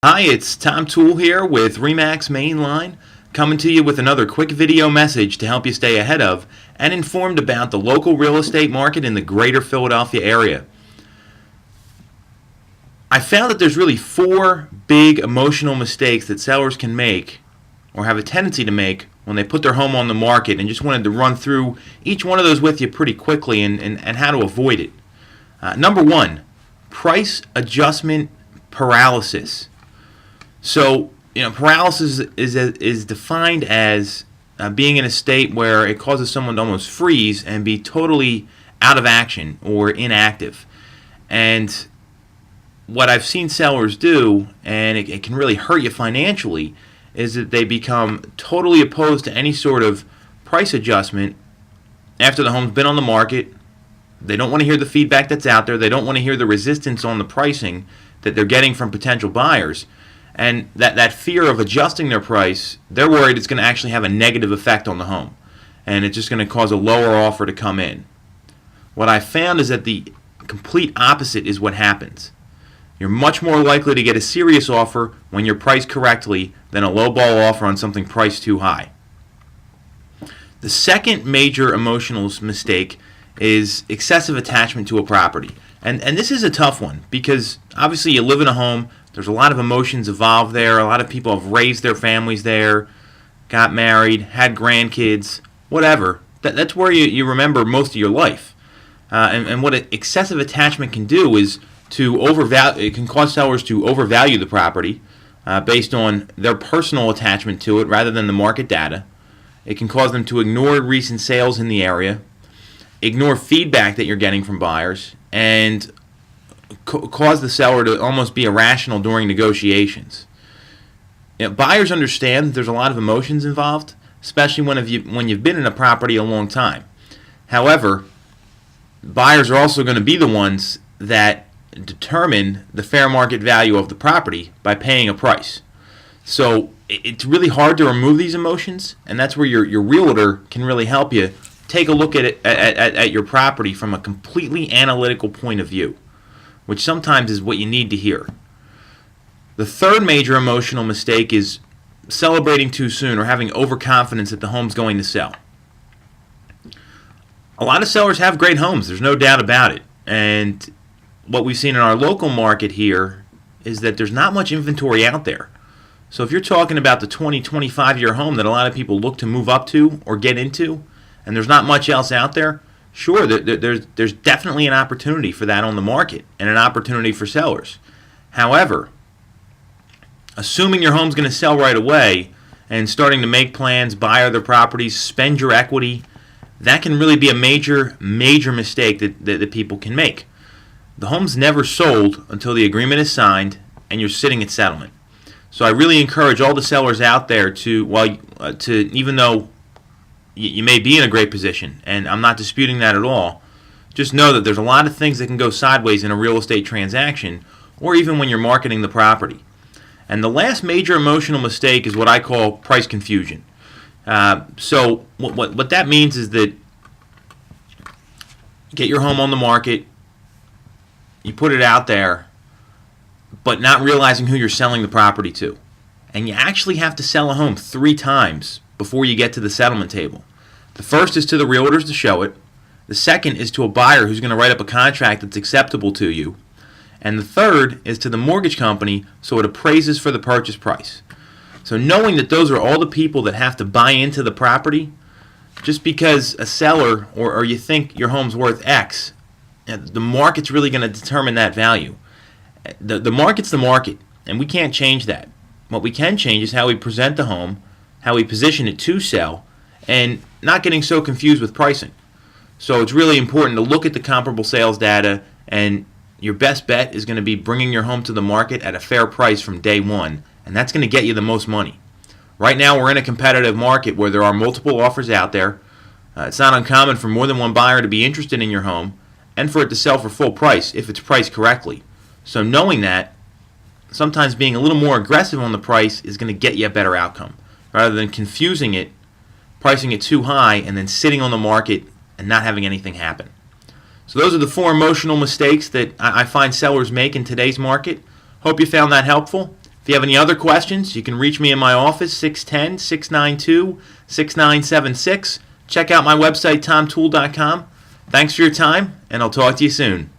Hi, it's Toole here with Remax Mainline, coming to you with another quick video message to help you stay ahead of and informed about the local real estate market in the greater Philadelphia area. I found that there's really four big emotional mistakes that sellers can make or have a tendency to make when they put their home on the market, and just wanted to run through each one of those with you pretty quickly and how to avoid it. Number one, price adjustment paralysis. So, paralysis is defined as being in a state where it causes someone to almost freeze and be totally out of action or inactive. And what I've seen sellers do, and it can really hurt you financially, is that they become totally opposed to any sort of price adjustment after the home's been on the market. They don't want to hear the feedback that's out there. They don't want to hear the resistance on the pricing that they're getting from potential buyers. And that fear of adjusting their price, they're worried it's going to actually have a negative effect on the home. And it's just going to cause a lower offer to come in. What I found is that the complete opposite is what happens. You're much more likely to get a serious offer when you're priced correctly than a lowball offer on something priced too high. The second major emotional mistake is excessive attachment to a property. And this is a tough one because obviously you live in a home, there's a lot of emotions involved there, a lot of people have raised their families there, got married, had grandkids, whatever. That's where you remember most of your life. And what excessive attachment can do is it can cause sellers to overvalue the property based on their personal attachment to it rather than the market data. It can cause them to ignore recent sales in the area, ignore feedback that you're getting from buyers, and cause the seller to almost be irrational during negotiations. Buyers understand that there's a lot of emotions involved, especially when you've been in a property a long time. However, buyers are also going to be the ones that determine the fair market value of the property by paying a price. So it's really hard to remove these emotions, and that's where your realtor can really help you take a look at it at your property from a completely analytical point of view, which sometimes is what you need to hear. The third major emotional mistake is celebrating too soon or having overconfidence that the home's going to sell. A lot of sellers have great homes, there's no doubt about it. And what we've seen in our local market here is that there's not much inventory out there. So if you're talking about the 20, 25-year home that a lot of people look to move up to or get into, and there's not much else out there, sure, there's definitely an opportunity for that on the market and an opportunity for sellers. However, assuming your home's going to sell right away and starting to make plans, buy other properties, spend your equity, that can really be a major mistake that people can make. The home's never sold until the agreement is signed and you're sitting at settlement. So I really encourage all the sellers out there to even though you may be in a great position, and I'm not disputing that at all, just know that there's a lot of things that can go sideways in a real estate transaction or even when you're marketing the property. And the last major emotional mistake is what I call price confusion. So what that means is that you get your home on the market, you put it out there, but not realizing who you're selling the property to. And you actually have to sell a home 3 times before you get to the settlement table. The first is to the realtors to show it. The second is to a buyer who's going to write up a contract that's acceptable to you. And the third is to the mortgage company so it appraises for the purchase price. So knowing that those are all the people that have to buy into the property, just because a seller or you think your home's worth X, the market's really going to determine that value. The market's the market, and we can't change that. What we can change is how we present the home, how we position it to sell, and not getting so confused with pricing. So it's really important to look at the comparable sales data, and your best bet is going to be bringing your home to the market at a fair price from day one, and that's going to get you the most money. Right now we're in a competitive market where there are multiple offers out there. It's not uncommon for more than one buyer to be interested in your home and for it to sell for full price if it's priced correctly. So knowing that, sometimes being a little more aggressive on the price is going to get you a better outcome, rather than confusing it, pricing it too high, and then sitting on the market and not having anything happen. So those are the 4 emotional mistakes that I find sellers make in today's market. Hope you found that helpful. If you have any other questions, you can reach me in my office, 610-692-6976. Check out my website, tomtoole.com. Thanks for your time, and I'll talk to you soon.